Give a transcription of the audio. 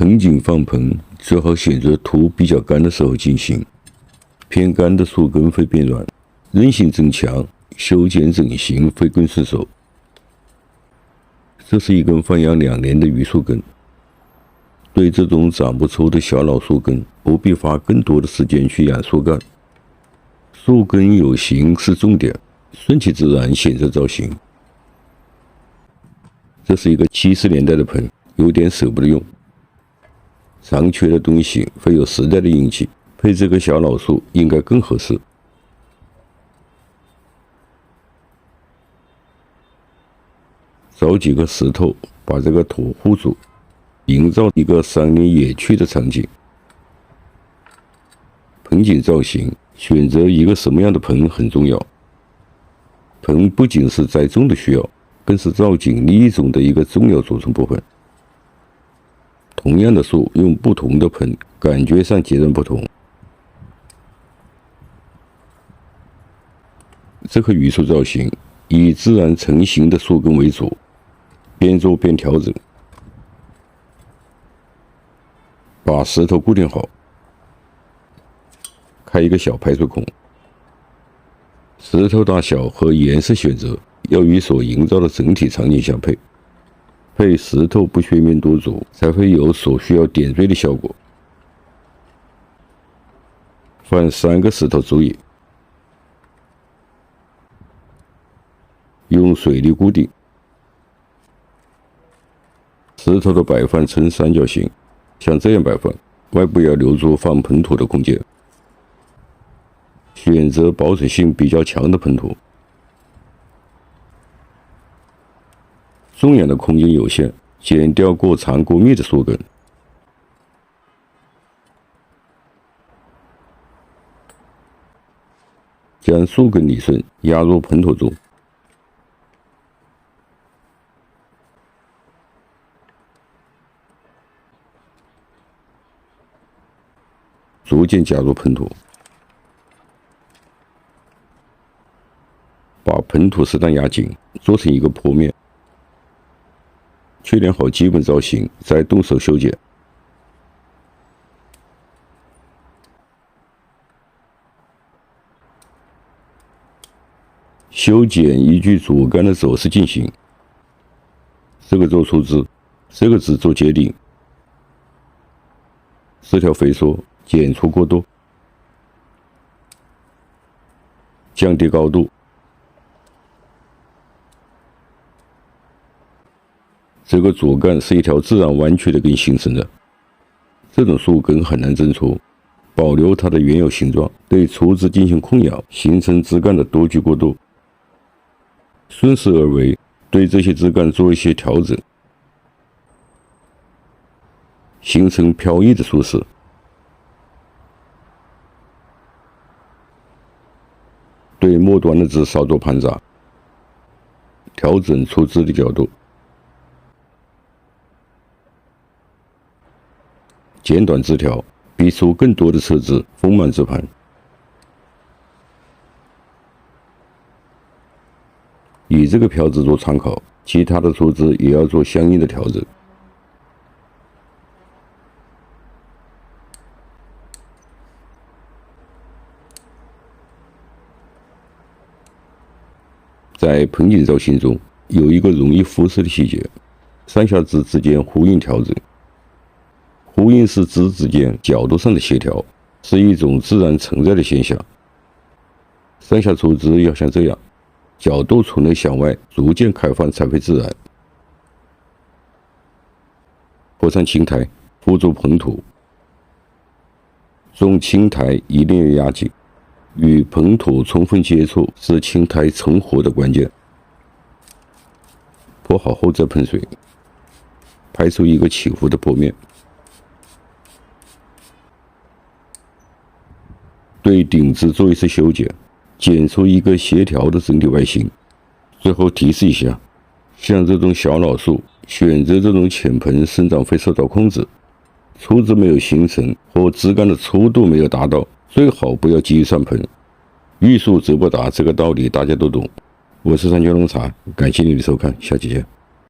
盆景放盆最好选择土比较干的时候进行，偏干的树根会变软，韧性增强，修剪整形会更顺手。这是一根放养2年的榆树根，对这种长不出的小老树根，不必花更多的时间去养树干。树根有形是重点，顺其自然，显着造型。这是一个70年代的盆，有点舍不得用。残缺的东西会有时代的印记，配这棵小老树应该更合适。找几个石头把这个土护住，营造一个山林野趣的场景。盆景造型，选择一个什么样的盆很重要。盆不仅是栽种的需要，更是造景立意中的一个重要组成部分。同样的树用不同的盆，感觉上截然不同。这棵榆树造型以自然成型的树根为主，边做边调整，把石头固定好，开一个小排水孔。石头大小和颜色选择要与所营造的整体场景相配。配石头不削面多足，才会有所需要点缀的效果。放3个石头足矣，用水泥固定。石头的摆放呈三角形，像这样摆放，外部要留住放盆土的空间。选择保水性比较强的盆土。种养的空间有限，剪掉过长过密的树根，将树根理顺，压入盆土中，逐渐加入盆土，把盆土适当压紧，做成一个坡面。确定好基本造型，再动手修剪。修剪依据主干的走势进行，这个做出枝，这个枝做接顶，枝条肥缩，剪除过多，降低高度。这个主干是一条自然弯曲的根形成的，这种树根很难增出，保留它的原有形状，对出枝进行控养，形成枝干的多聚过渡。顺势而为，对这些枝干做一些调整，形成飘逸的树势。对末端的枝稍作盘扎，调整出枝的角度。剪短枝条，逼出更多的侧枝，丰满枝盘。以这个瓢子做参考，其他的树枝也要做相应的调整。在盆景造型中，有一个容易忽视的细节：上下枝之间呼应调整。呼应是枝之间角度上的协调，是一种自然存在的现象。上下出枝要像这样，角度从内向外逐渐开放才会自然。铺上青苔，敷住盆土。种青苔一定要压紧，与盆土充分接触是青苔成活的关键。铺好后再喷水，拍出一个起伏的坡面。对顶枝做一次修剪，剪出一个协调的整体外形。最后提示一下，像这种小老树，选择这种浅盆生长会受到控制，粗枝没有形成或枝干的粗度没有达到，最好不要急于上盆。欲速则不达，这个道理大家都懂。我是三全农场，感谢你的收看，下期见。